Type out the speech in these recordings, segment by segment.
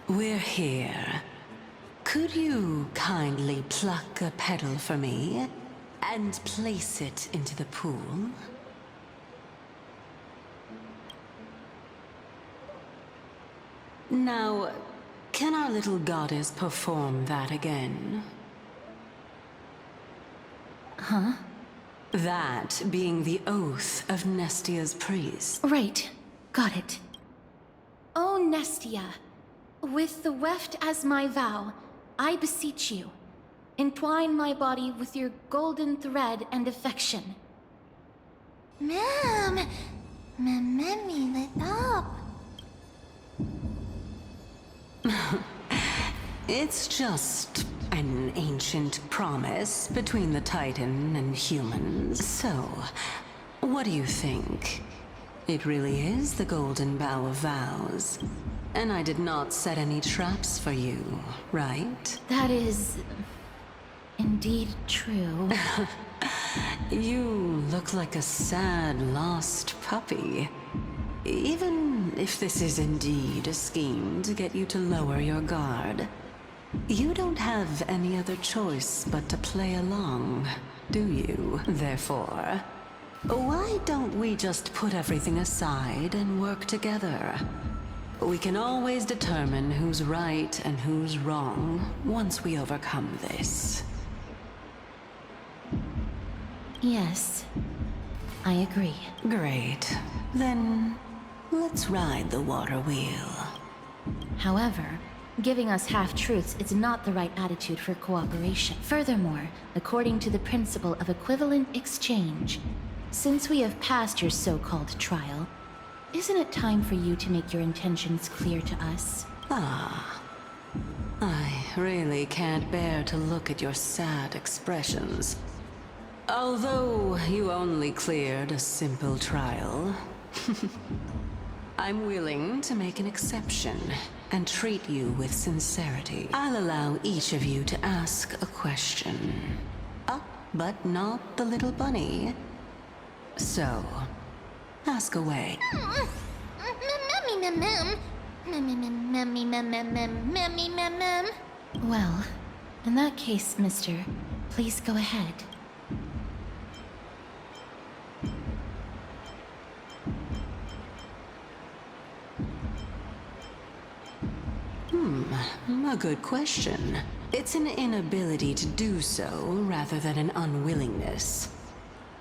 we're here. Could you kindly pluck a petal for me and place it into the pool? Now, can our little goddess perform that again? Huh? That being the oath of Nestia's priest. Right. Got it. Oh, Nestia, with the weft as my vow, I beseech you, entwine my body with your golden thread and affection. Ma'am, Mammy lit up. It's just an ancient promise between the Titan and humans. So, what do you think? It really is the Golden Bough of Vows. And I did not set any traps for you, right? That is... indeed true. You look like a sad, lost puppy. Even if this is indeed a scheme to get you to lower your guard, you don't have any other choice but to play along, do you? Therefore, why don't we just put everything aside and work together? We can always determine who's right and who's wrong once we overcome this. Yes, I agree. Great. Then, let's ride the water wheel. However, giving us half-truths is not the right attitude for cooperation. Furthermore, according to the principle of equivalent exchange, since we have passed your so-called trial, isn't it time for you to make your intentions clear to us? Ah. I really can't bear to look at your sad expressions. Although you only cleared a simple trial, I'm willing to make an exception and treat you with sincerity. I'll allow each of you to ask a question. But not the little bunny. So, ask away. Well, in that case, mister, please go ahead. A good question. It's an inability to do so rather than an unwillingness.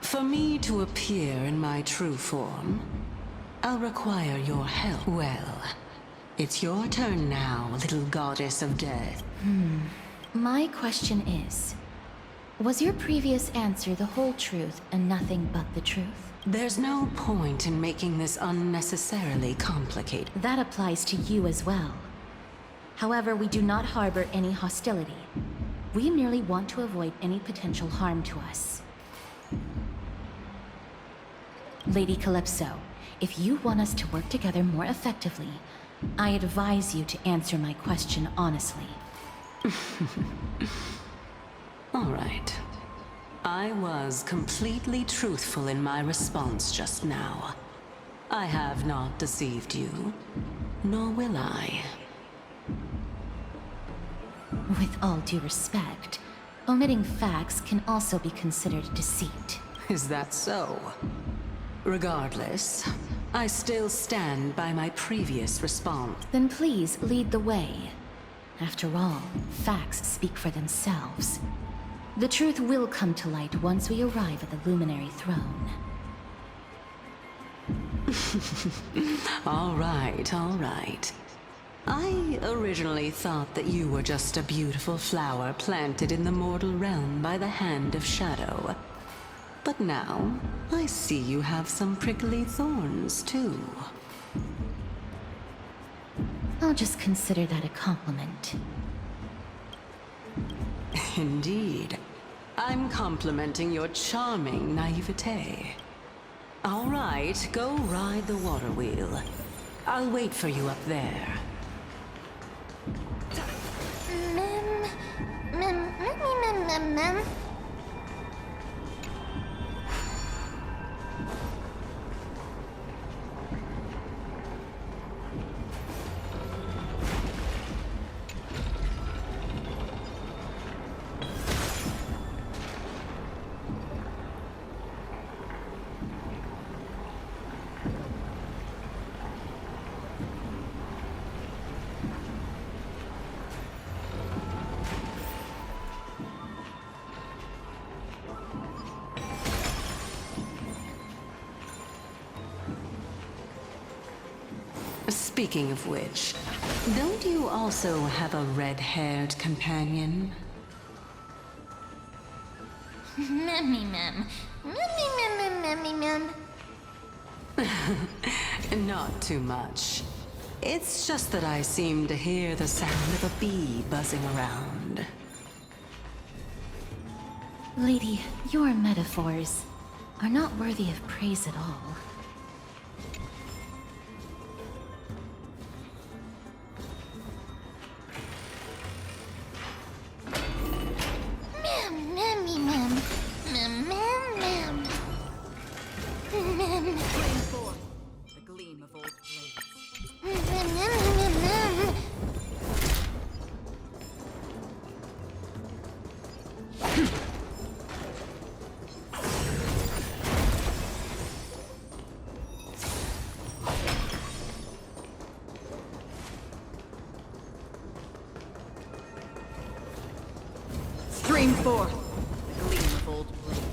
For me to appear in my true form, I'll require your help. Well, it's your turn now, little goddess of death. My question is, was your previous answer the whole truth and nothing but the truth? There's no point in making this unnecessarily complicated. That applies to you as well. However, we do not harbor any hostility. We merely want to avoid any potential harm to us. Lady Calypso, if you want us to work together more effectively, I advise you to answer my question honestly. All right. I was completely truthful in my response just now. I have not deceived you, nor will I. With all due respect, omitting facts can also be considered deceit. Is that so? Regardless, I still stand by my previous response. Then please lead the way. After all, facts speak for themselves. The truth will come to light once we arrive at the Luminary Throne. All right. I originally thought that you were just a beautiful flower planted in the mortal realm by the hand of Shadow. But now, I see you have some prickly thorns, too. I'll just consider that a compliment. Indeed. I'm complimenting your charming naivete. All right, go ride the water wheel. I'll wait for you up there. Mem. Speaking of which, don't you also have a red-haired companion? Memmy mem. Memmy mem memmy mem. Not too much. It's just that I seem to hear the sound of a bee buzzing around. Lady, your metaphors are not worthy of praise at all. Mem memmy mem. Mem mem mem. Mem. Bring forth the gleam of old blades. Mem memmy mem mem. Stream forth the gleam of old blades.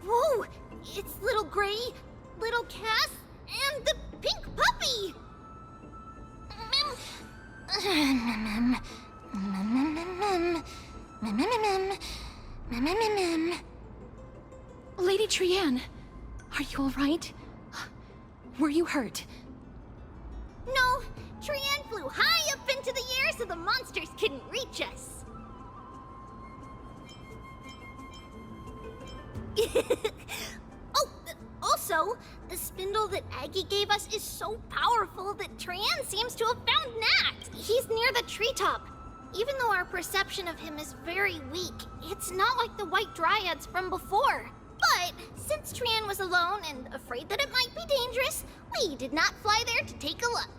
Whoa! It's little Gray, little Cass, and the pink puppy! Mem. Mem. Mem. Mem. Mem. Mem. Mem. Mem. Lady Trianne, are you alright? Were you hurt? No, Trianne flew high up into the air so the monsters couldn't reach us. Also, the spindle that Aggie gave us is so powerful that Trianne seems to have found Nat. He's near the treetop. Even though our perception of him is very weak, it's not like the White Dryads from before. But since Trianne was alone and afraid that it might be dangerous, we did not fly there to take a look.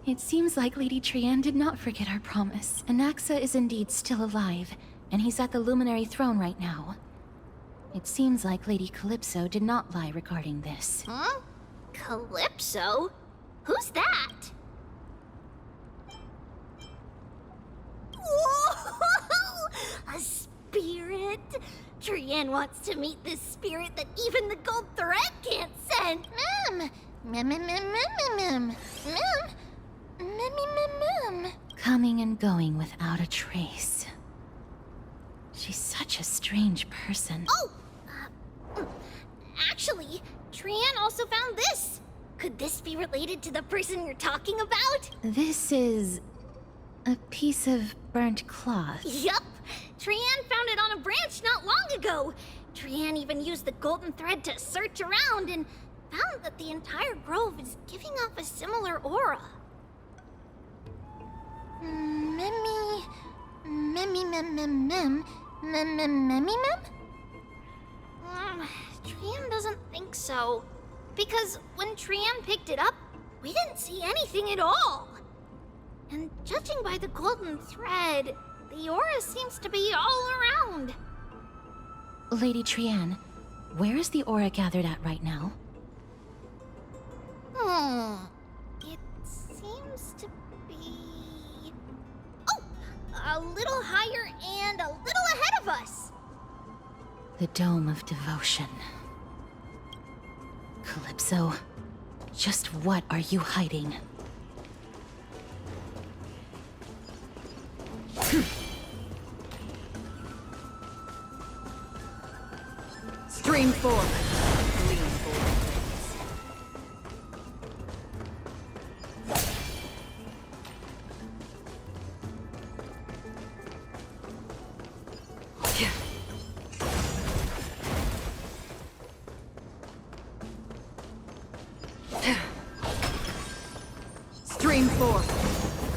It seems like Lady Trianne did not forget our promise. Anaxa is indeed still alive, and he's at the Luminary Throne right now. It seems like Lady Calypso did not lie regarding this. Huh? Calypso? Who's that? Whoa! A spirit? Trianne wants to meet this spirit that even the gold thread can't send. Mem! Mem, mem, mem, mem, mem, mem. Mem, mem, mem. Coming and going without a trace. She's such a strange person. Oh! Actually, Trianne also found this. Could this be related to the person you're talking about? This is a piece of burnt cloth. Yup! Trianne found it on a branch not long ago. Trianne even used the golden thread to search around and found that the entire grove is giving off a similar aura. Memmy... Memmy mem mem mem... Mem mem memmy mem? Trianne doesn't think so. Because when Trianne picked it up, we didn't see anything at all. And judging by the golden thread, the aura seems to be all around. Lady Trianne, where is the aura gathered at right now? It seems to be... Oh! A little higher and a little ahead of us. The Dome of Devotion. Calypso, just what are you hiding? Stream 4. Gleam for Stream 4.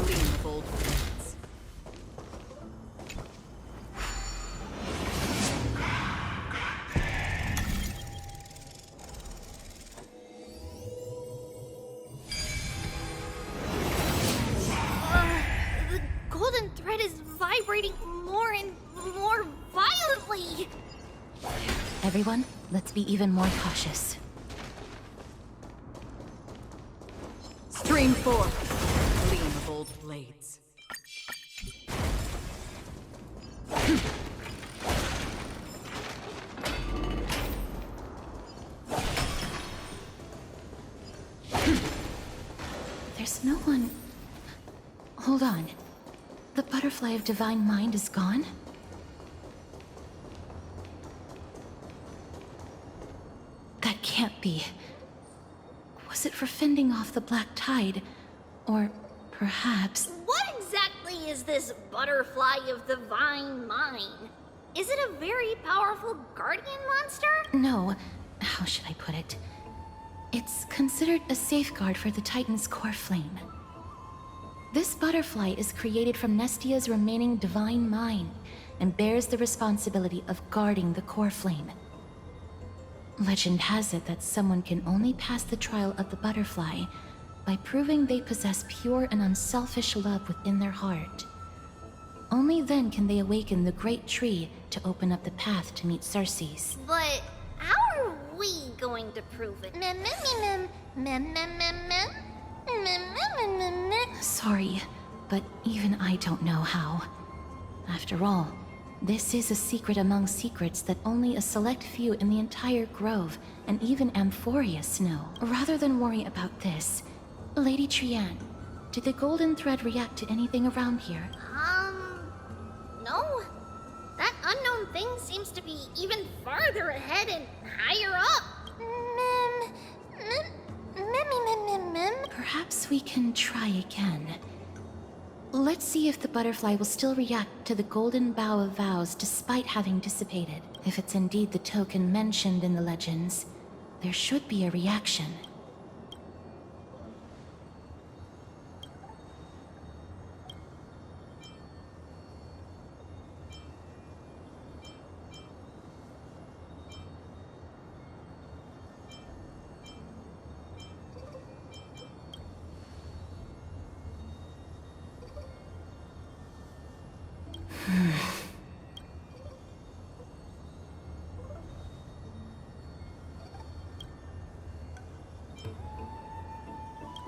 Gleam of old blades. The golden thread is vibrating more and more violently. Everyone, let's be even more cautious. Stream 4. Gleam of old blades. There's no one... Hold on. The butterfly of divine mind is gone? That can't be. Was it for fending off the black tide? Or perhaps... What exactly is this butterfly of divine mind? Is it a very powerful guardian monster? No. How should I put it? It's considered a safeguard for the Titan's core flame. This butterfly is created from Nestia's remaining divine mind and bears the responsibility of guarding the core flame. Legend has it that someone can only pass the trial of the butterfly by proving they possess pure and unselfish love within their heart. Only then can they awaken the great tree to open up the path to meet Circes. But how are we going to prove it? Sorry, but even I don't know how. After all, this is a secret among secrets that only a select few in the entire grove, and even Amphorius, know. Rather than worry about this, Lady Trianne, did the golden thread react to anything around here? No. That unknown thing seems to be even farther ahead and higher up. Perhaps we can try again. Let's see if the butterfly will still react to the golden bough of vows despite having dissipated. If it's indeed the token mentioned in the legends, there should be a reaction.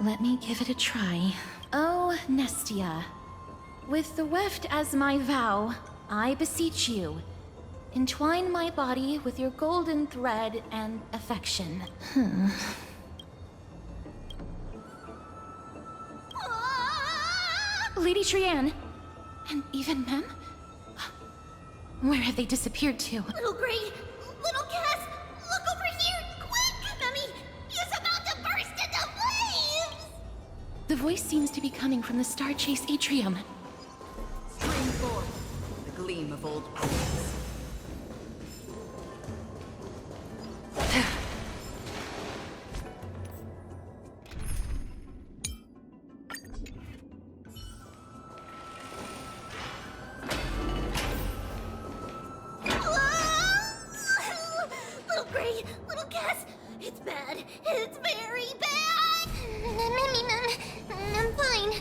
Let me give it a try. Oh, Nestia. With the weft as my vow, I beseech you, entwine my body with your golden thread and affection. Lady Trianne, and even Mem? Where have they disappeared to? Little Gray, little Cass, look over here, quick! Memmy, he's about to burst into flames! The voice seems to be coming from the Star Chase atrium. Stream 4. The gleam of old blades. Little Gray, little Cass, it's bad. It's very bad. I'm fine.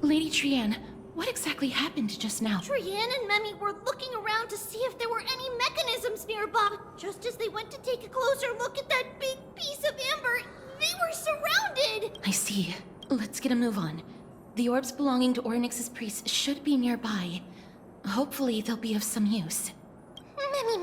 Lady Trianne, what exactly happened just now? Trianne and Memmy were looking around to see if there were any mechanisms nearby. Just as they went to take a closer look at that big piece of amber, they were surrounded! I see. Let's get a move on. The orbs belonging to Ornyx's priests should be nearby. Hopefully they'll be of some use. Memmy,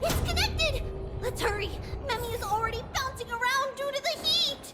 It's connected! Let's hurry! Memmy is already bouncing around due to the heat!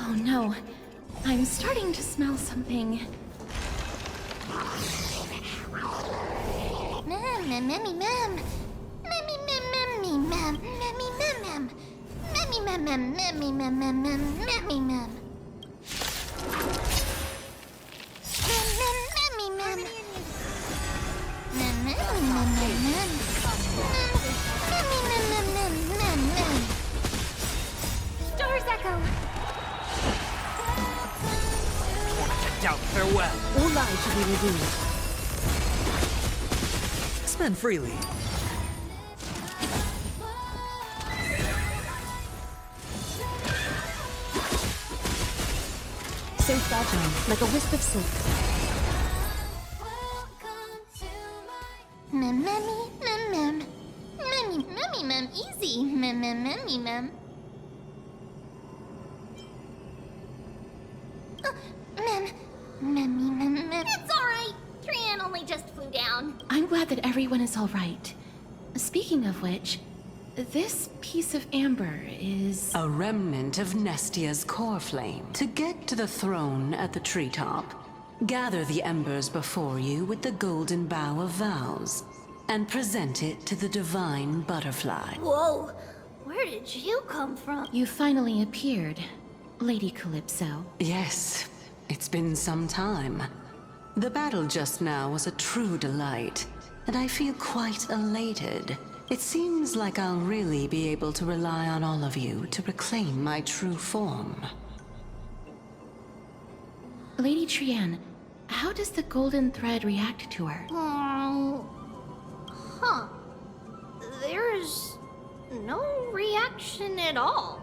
Oh no, I'm starting to smell something. Stars echo! Doubt farewell. All lives should be revealed. Spend freely. So fragile, like a wisp of silk. Easy. Mem. It's alright. Trian only just flew down. I'm glad that everyone is all right. Speaking of which, this piece of amber is... A remnant of Nestia's core flame. To get to the throne at the treetop, gather the embers before you with the golden bough of vows, and present it to the divine butterfly. Whoa, where did you come from? You finally appeared, Lady Calypso. Yes, it's been some time. The battle just now was a true delight, and I feel quite elated. It seems like I'll really be able to rely on all of you to reclaim my true form. Lady Trian, how does the golden thread react to her? Huh. There's no reaction at all.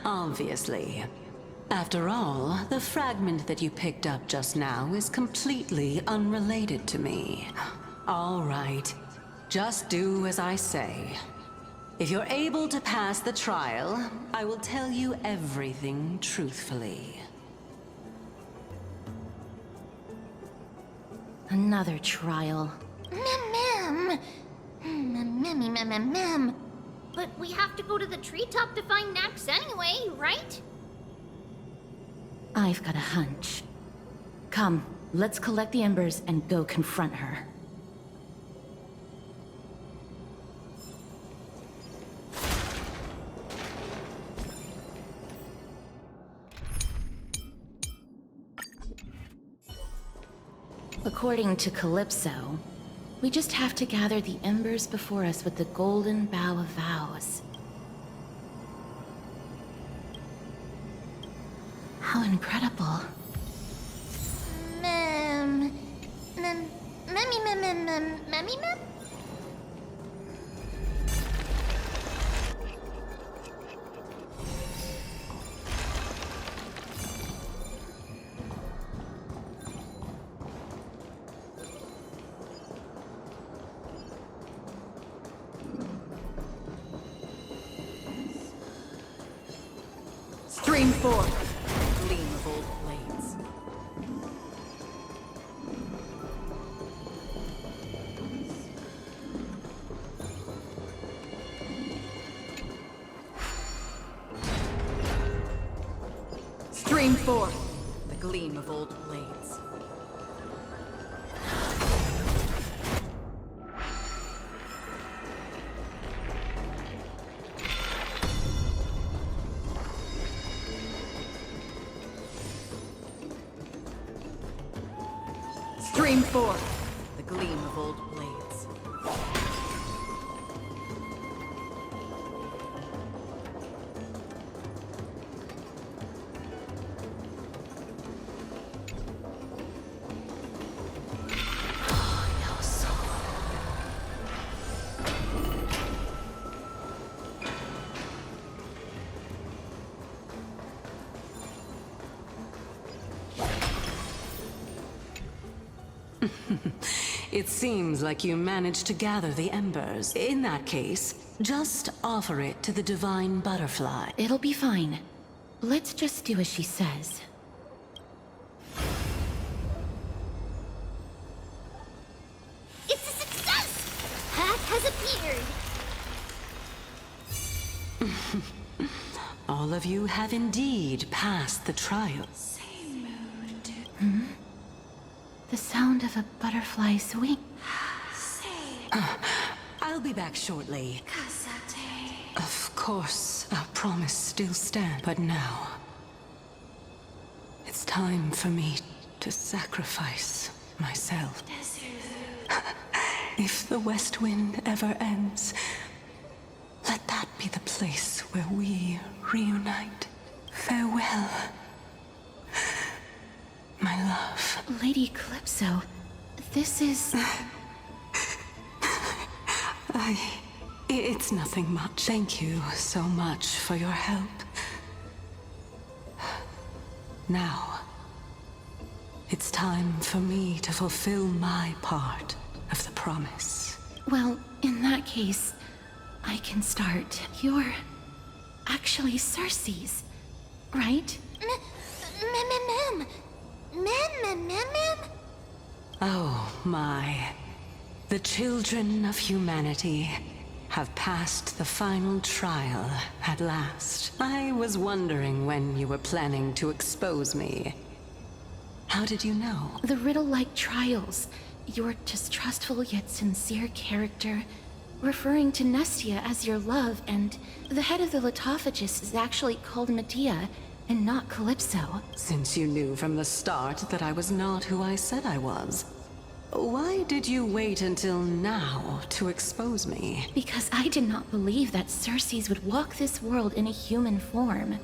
Obviously. After all, the fragment that you picked up just now is completely unrelated to me. All right. Just do as I say. If you're able to pass the trial, I will tell you everything truthfully. Another trial. Mem. But we have to go to the treetop to find Nax anyway, right? I've got a hunch. Come, let's collect the embers and go confront her. According to Calypso, we just have to gather the embers before us with the golden bough of vows. How incredible. Mem. Stream forth the gleam of old blades. Stream forth the gleam of old blades. Stream forth the gleam of old blades. It seems like you managed to gather the embers. In that case, just offer it to the divine butterfly. It'll be fine. Let's just do as she says. It's a success! Path has appeared. All of you have indeed passed the trial. The sound of a butterfly's wing. I'll be back shortly. Of course, our promise still stands. But now, it's time for me to sacrifice myself. If the West Wind ever ends, let that be the place where we reunite. Farewell, my love. Lady Calypso, this is... It's nothing much. Thank you so much for your help. Now, it's time for me to fulfill my part of the promise. Well, in that case, I can start. You're actually Cersei's, right? Mem. Oh my. The children of humanity have passed the final trial at last. I was wondering when you were planning to expose me. How did you know? The riddle-like trials, your distrustful yet sincere character, referring to Nestia as your love, and the head of the Litophagus is actually called Medea and not Calypso. Since you knew from the start that I was not who I said I was, why did you wait until now to expose me? Because I did not believe that Cersei's would walk this world in a human form.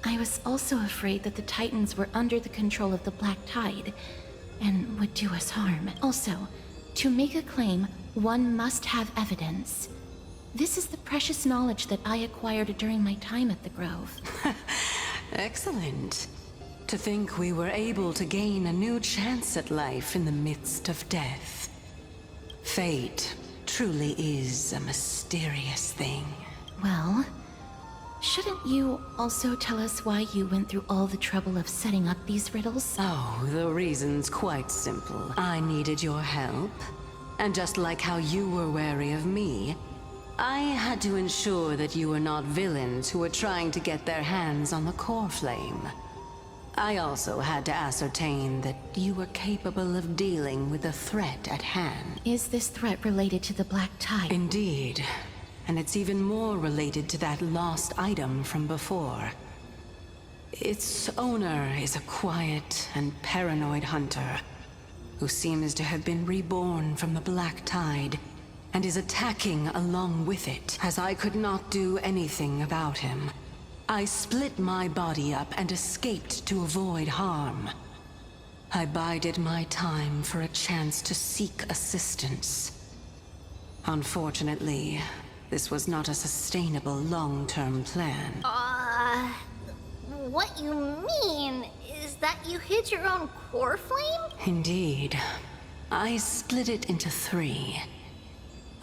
I was also afraid that the Titans were under the control of the Black Tide and would do us harm. Also, to make a claim, one must have evidence. This is the precious knowledge that I acquired during my time at the Grove. Excellent. To think we were able to gain a new chance at life in the midst of death. Fate truly is a mysterious thing. Well, shouldn't you also tell us why you went through all the trouble of setting up these riddles? Oh, the reason's quite simple. I needed your help, and just like how you were wary of me, I had to ensure that you were not villains who were trying to get their hands on the core flame. I also had to ascertain that you were capable of dealing with the threat at hand. Is this threat related to the Black Tide? Indeed. And it's even more related to that lost item from before. Its owner is a quiet and paranoid hunter who seems to have been reborn from the Black Tide and is attacking along with it. As I could not do anything about him, I split my body up and escaped to avoid harm. I bided my time for a chance to seek assistance. Unfortunately, this was not a sustainable long-term plan. What you mean is that you hid your own core flame? Indeed. I split it into 3.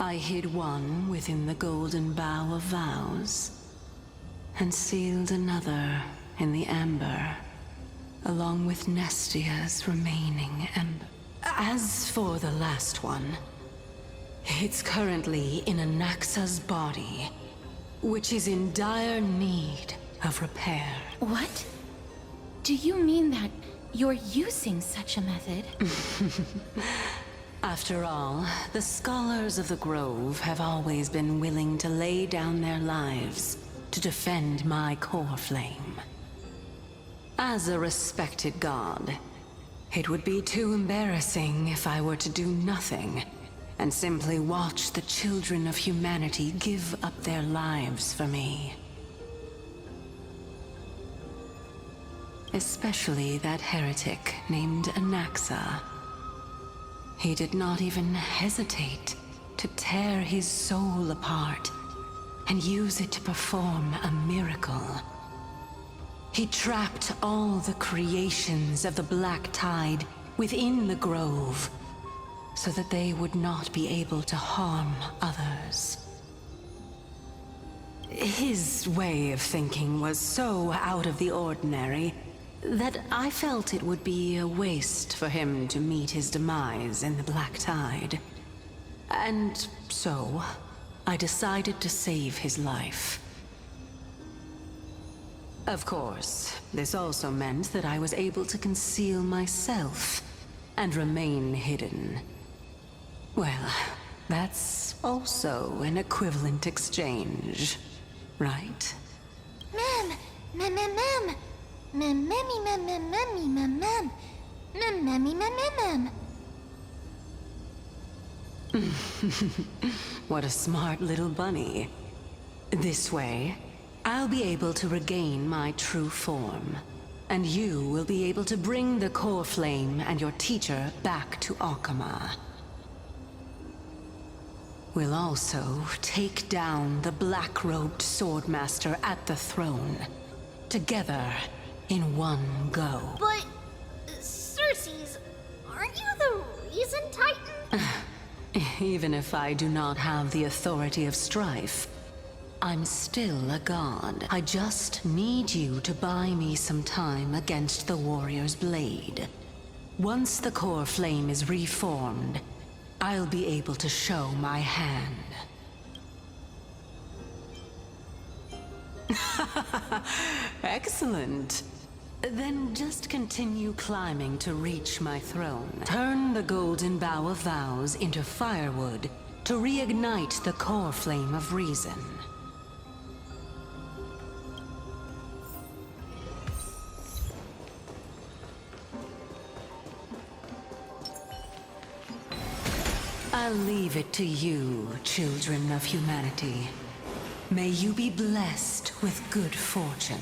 I hid one within the Golden Bough of Vows, and sealed another in the amber, along with Nestia's remaining ember. As for the last one, it's currently in Anaxa's body, which is in dire need of repair. What? Do you mean that you're using such a method? After all, the scholars of the Grove have always been willing to lay down their lives to defend my core flame. As a respected god, it would be too embarrassing if I were to do nothing and simply watch the children of humanity give up their lives for me. Especially that heretic named Anaxa. He did not even hesitate to tear his soul apart and use it to perform a miracle. He trapped all the creations of the Black Tide within the Grove so that they would not be able to harm others. His way of thinking was so out of the ordinary that I felt it would be a waste for him to meet his demise in the Black Tide. And so, I decided to save his life. Of course, this also meant that I was able to conceal myself and remain hidden. Well, that's also an equivalent exchange, right? Mem! Mem, mem, mem! Mem, memmy, mem, mem, memmy, mem, mem! Mem, memmy, mem, mem, mem! What a smart little bunny. This way, I'll be able to regain my true form, and you will be able to bring the core flame and your teacher back to Akama. We'll also take down the black-robed swordmaster at the throne, together in one go. But, Cersei's, aren't you the reason, Titan? Even if I do not have the authority of strife, I'm still a god. I just need you to buy me some time against the warrior's blade. Once the core flame is reformed, I'll be able to show my hand. Excellent. Then just continue climbing to reach my throne. Turn the golden bough of vows into firewood to reignite the core flame of reason. I'll leave it to you, children of humanity. May you be blessed with good fortune.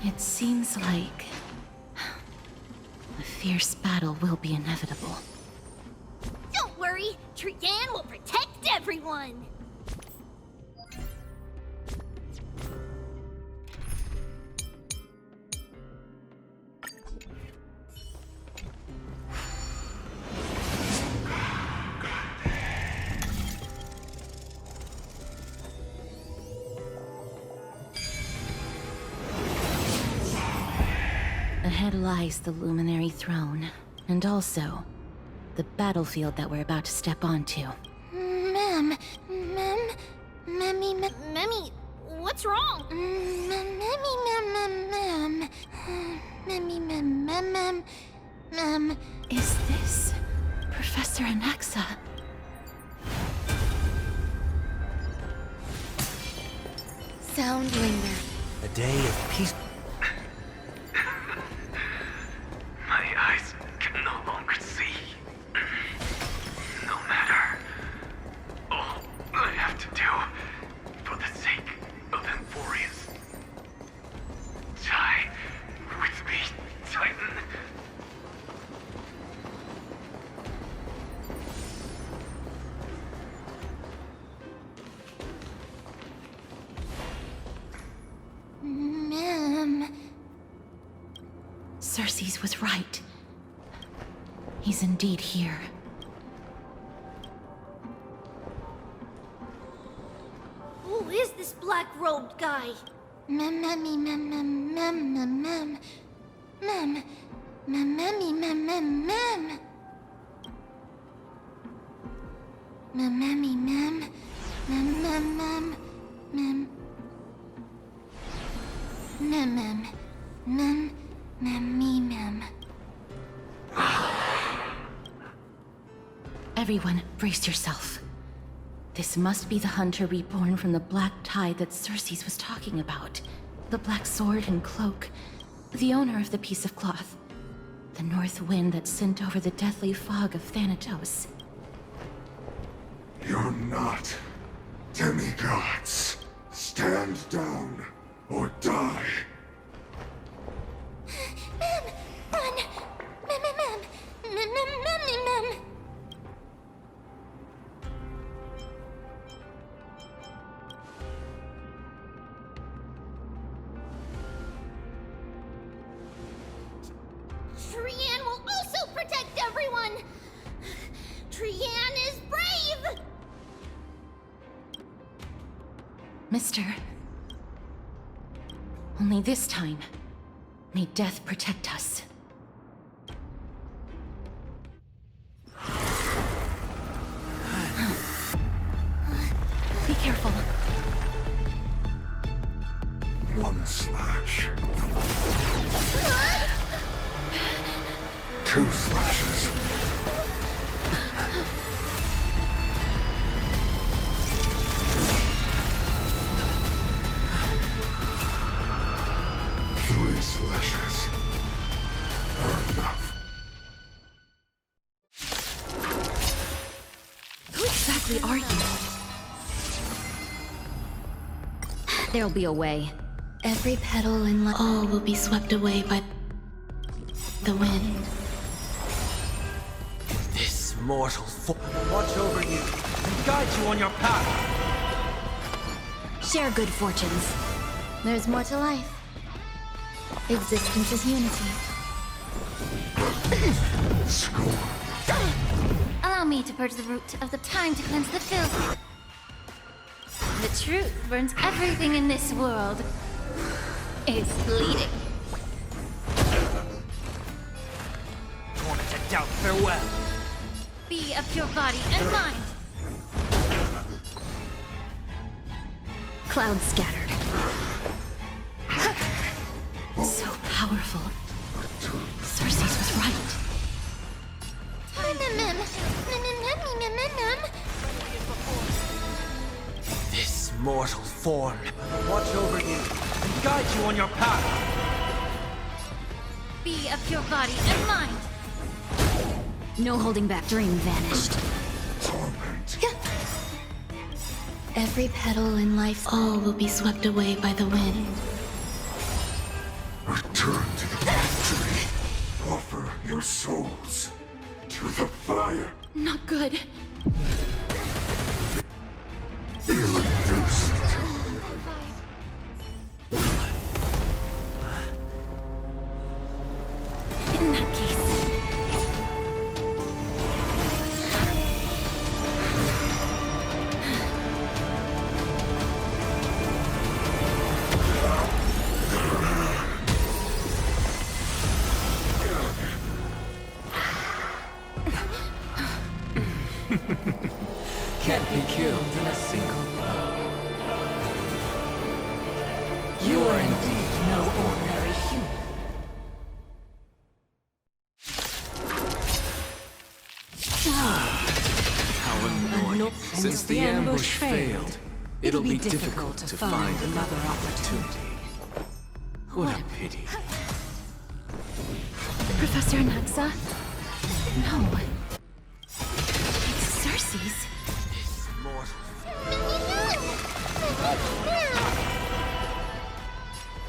It seems like a fierce battle will be inevitable. Don't worry, Trian will protect everyone! Ahead lies the Luminary Throne, and also the battlefield that we're about to step onto. Memmy, what's wrong? Mem. Is this Professor Anaxa? Soundlinger. A day of peace. My eyes can no longer see. No matter. All I have to do, for the sake of Emphorius. Die with me, Titan. Mem. Cersei's was right. He's indeed here. Ooh, Who is this black-robed guy? Mem, mem, mem, mem, mem, mem, mem. Mem. Mem, mem, mem, mem, mem. Mem, mem, mem. Mem, mem, mem. Mem. Mem, mem. Mem, mem, me, mem. Everyone, brace yourself. This must be the hunter reborn from the black tide that Circes was talking about. The black sword and cloak. The owner of the piece of cloth. The north wind that sent over the deathly fog of Thanatos. You're not demigods. Stand down or die. Mem! Run! Mem, mem, mem! Mem, mem, mem, mem! Trian will also protect everyone! Trian is brave! Mister. Only this time, may death protect us. Be careful. One slash. Two slashes. Three slashes are enough. Who exactly are you? There'll be a way. Every petal in all will be swept away by the wind. This mortal watch over you and guide you on your path. Share good fortunes. There's more to life. Existence is unity. Score. Allow me to purge the root of the time to cleanse the filth. The truth burns everything in this world. Is bleeding. Torment to doubt, farewell. Be of pure body and mind. Clouds scattered. So powerful. Circes was right. This mortal form watch over you and guide you on your path. Be of pure body and mind. No holding back. Dream vanished. Torment. Every petal in life, all will be swept away by the wind. Return to the factory. Offer your souls to the fire. Not good. Irreduced. In that case. Can't be killed in a single blow. You are indeed no ordinary human. How annoying. Since the ambush failed, it'll be difficult to find another opportunity. What a pity. Professor Naxa? No. It's Circes. This mortal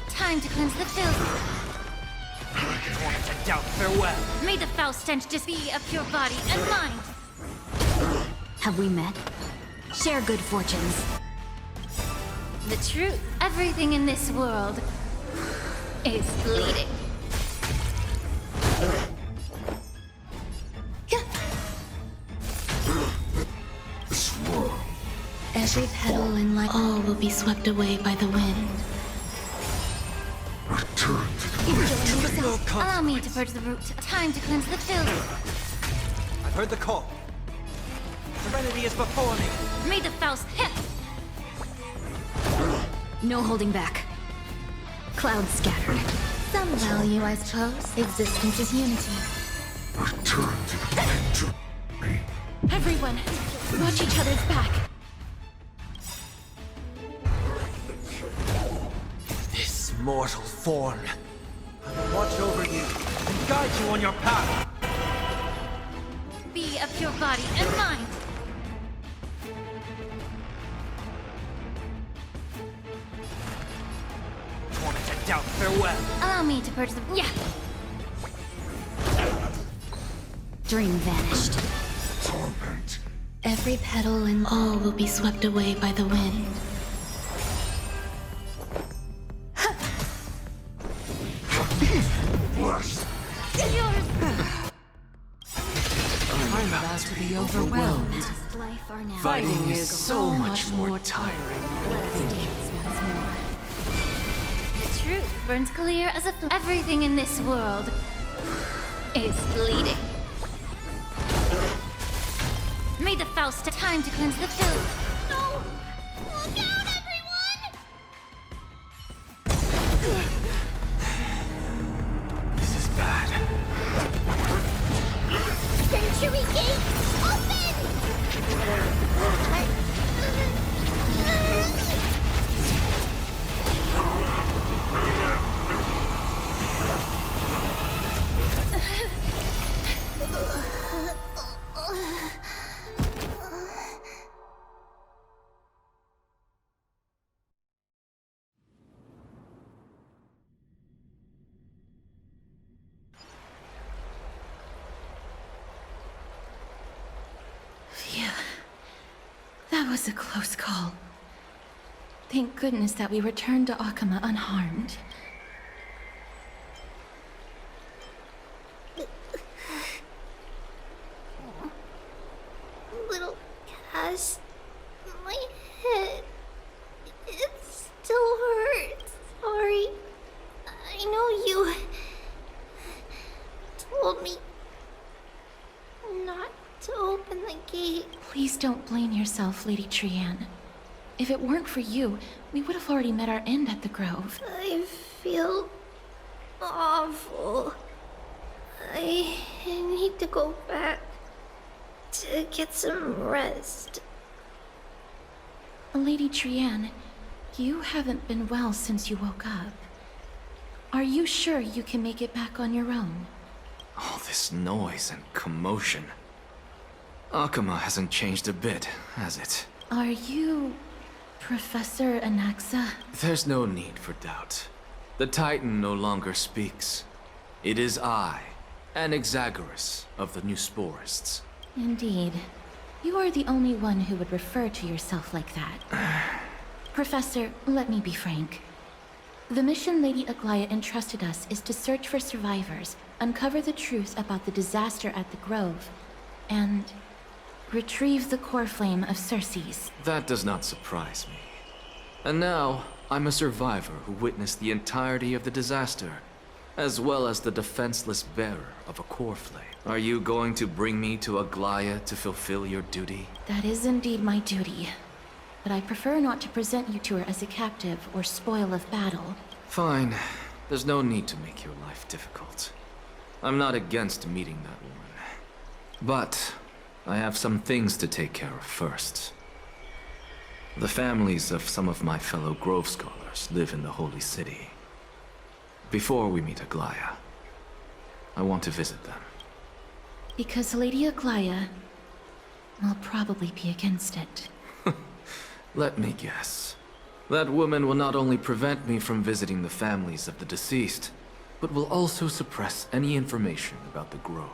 Time to cleanse the filth. torment to doubt, farewell. May the foul stench just be of pure body and mind. Have we met? Share good fortunes. The truth, everything in this world is bleeding. This world Every petal in life, all will be swept away by the wind. Return to the Enjoying yourself. Allow me to purge the root. Time to cleanse the filth. I've heard the call. Serenity is before me. May the Faust hit. No holding back. Clouds scattered. Some value, I suppose. Existence is unity. return to the victory. Everyone, watch each other's back. This mortal form. I will watch over you and guide you on your path. Be of your body and mind. Torment and doubt, farewell. Allow me to purge the... Yeah! Dream vanished. Torment. Every petal and all will be swept away by the wind. Blessed. I'm about to be overwhelmed. Past life are now. Fighting is so much more tiring. The truth burns clear as a everything in this world is bleeding. May the Faust have time to cleanse the filth. No! Look out, everyone! This is bad. Century Gate, Phew. That was a close call. Thank goodness that we returned to Akama unharmed. little Cass. My head. It still hurts. Sorry. I know you told me not to open the gate. Please don't blame yourself, Lady Trianne. If it weren't for you, we would have already met our end at the Grove. I feel awful. I need to go back to get some rest. Lady Trianne, you haven't been well since you woke up. Are you sure you can make it back on your own? All this noise and commotion. Akama hasn't changed a bit, has it? Are you... Professor Anaxa? There's no need for doubt. The Titan no longer speaks. It is I, Anaxagoras of the New Sporists. Indeed. You are the only one who would refer to yourself like that. Professor, let me be frank. The mission Lady Aglaya entrusted us is to search for survivors, uncover the truth about the disaster at the Grove, and retrieve the core flame of Circes. That does not surprise me. And now, I'm a survivor who witnessed the entirety of the disaster, as well as the defenseless bearer of a core flame. Are you going to bring me to Aglaya to fulfill your duty? That is indeed my duty. But I prefer not to present you to her as a captive or spoil of battle. Fine. There's no need to make your life difficult. I'm not against meeting that woman. But I have some things to take care of first. The families of some of my fellow Grove scholars live in the Holy City. Before we meet Aglaya, I want to visit them. Because Lady Aglaya will probably be against it. Let me guess. That woman will not only prevent me from visiting the families of the deceased, but will also suppress any information about the Grove.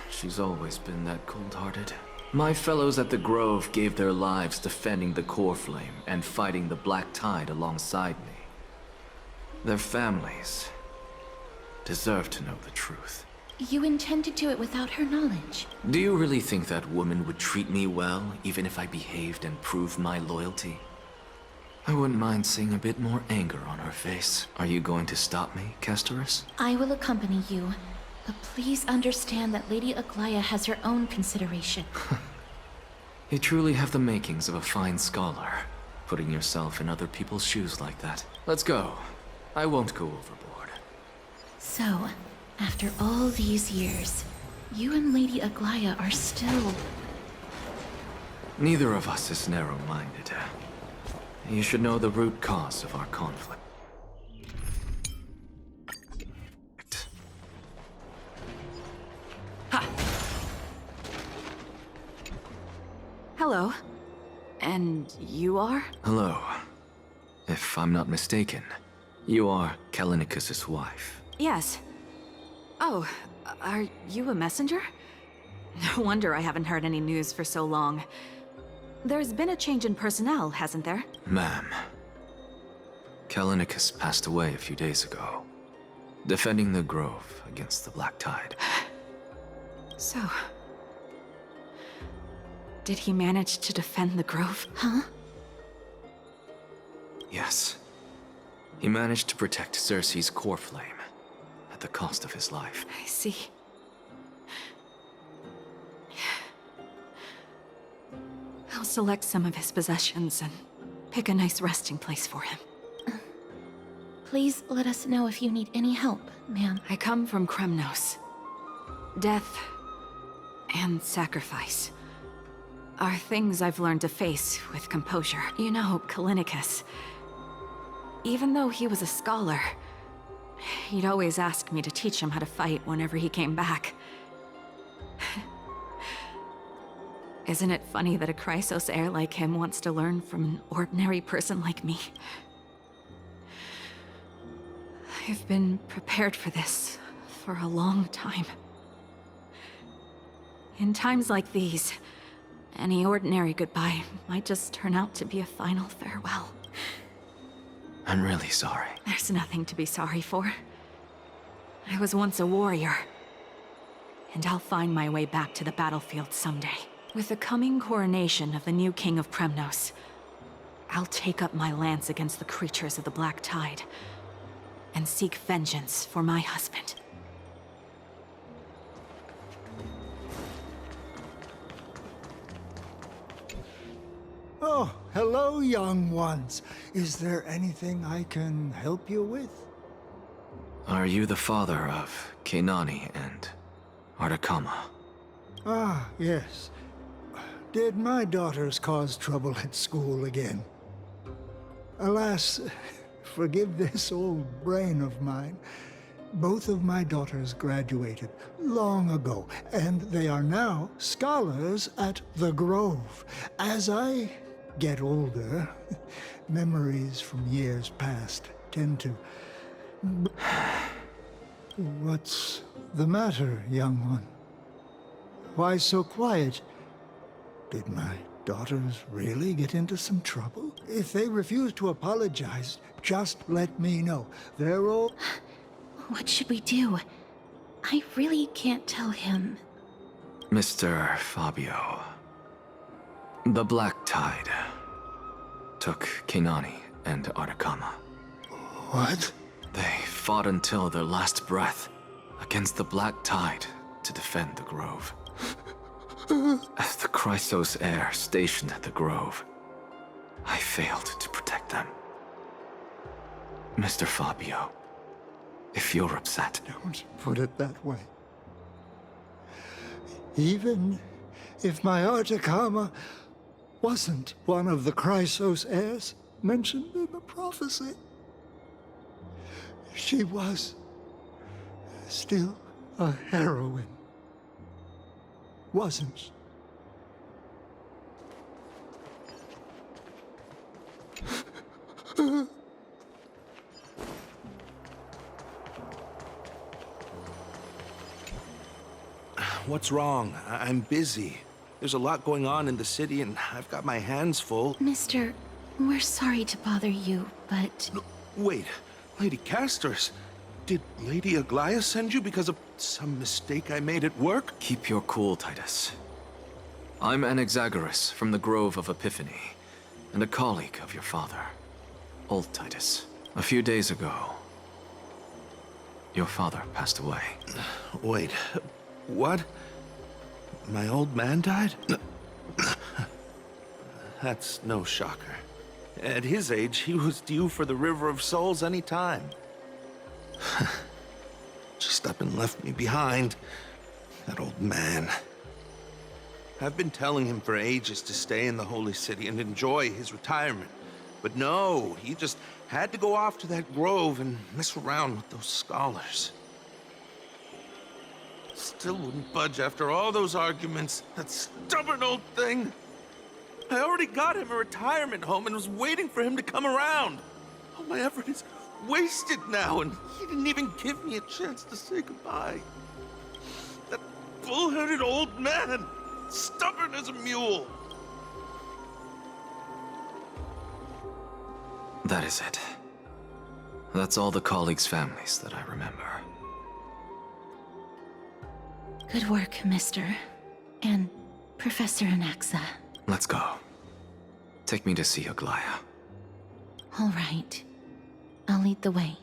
She's always been that cold-hearted. My fellows at the Grove gave their lives defending the core flame and fighting the Black Tide alongside me. Their families deserve to know the truth. You intend to do it without her knowledge. Do you really think that woman would treat me well, even if I behaved and proved my loyalty? I wouldn't mind seeing a bit more anger on her face. Are you going to stop me, Castorus? I will accompany you, but please understand that Lady Aglaya has her own consideration. You truly have the makings of a fine scholar, putting yourself in other people's shoes like that. Let's go. I won't go overboard. So, after all these years, you and Lady Aglaya are still... Neither of us is narrow-minded. You should know the root cause of our conflict. Hello. And you are? Hello. If I'm not mistaken, you are Kallinicus's wife. Yes. Oh, are you a messenger? No wonder I haven't heard any news for so long. There's been a change in personnel, hasn't there? Ma'am, Kallinicus passed away a few days ago, defending the Grove against the Black Tide. So... did he manage to defend the Grove? Huh? Yes. He managed to protect Cersei's core flame, at the cost of his life. I see. I'll select some of his possessions and pick a nice resting place for him. Please let us know if you need any help, ma'am. I come from Kremnos. Death and sacrifice are things I've learned to face with composure. You know, Kallinicus, even though he was a scholar, he'd always ask me to teach him how to fight whenever he came back. Isn't it funny that a Chrysos heir like him wants to learn from an ordinary person like me? I've been prepared for this for a long time. In times like these, any ordinary goodbye might just turn out to be a final farewell. I'm really sorry. There's nothing to be sorry for. I was once a warrior, and I'll find my way back to the battlefield someday. With the coming coronation of the new king of Kremnos, I'll take up my lance against the creatures of the Black Tide and seek vengeance for my husband. Oh, hello, young ones. Is there anything I can help you with? Are you the father of Kenani and Artakama? Ah, yes. Did my daughters cause trouble at school again? Alas, forgive this old brain of mine. Both of my daughters graduated long ago, and they are now scholars at the Grove. As I get older, memories from years past tend to... What's the matter, young one? Why so quiet? Did my daughters really get into some trouble? If they refuse to apologize, just let me know. They're all... What should we do? I really can't tell him. Mr. Fabio. The Black Tide took Kenani and Artakama. What? They fought until their last breath against the Black Tide to defend the Grove. As the Chrysos heir stationed at the Grove, I failed to protect them. Mr. Fabio, if you're upset... Don't put it that way. Even if my Artakama wasn't one of the Chrysos heirs mentioned in the prophecy, she was still a heroine, wasn't she? What's wrong? I'm busy. There's a lot going on in the city, and I've got my hands full. Mister, we're sorry to bother you, but... Wait, Lady Castorus, did Lady Aglaya send you because of some mistake I made at work? Keep your cool, Titus. I'm Anaxagoras from the Grove of Epiphany, and a colleague of your father, old Titus. A few days ago, your father passed away. Wait, what? My old man died? That's no shocker. At his age, he was due for the River of Souls any time. Just up and left me behind. That old man. I've been telling him for ages to stay in the Holy City and enjoy his retirement. But no, he just had to go off to that grove and mess around with those scholars. Still wouldn't budge after all those arguments. That stubborn old thing. I already got him a retirement home and was waiting for him to come around. All my effort is wasted now, and he didn't even give me a chance to say goodbye. That bull-headed old man, stubborn as a mule. That is it. That's all the colleagues' families that I remember. Good work, Mr. and Professor Anaxa. Let's go. Take me to see Aglaya. All right. I'll lead the way.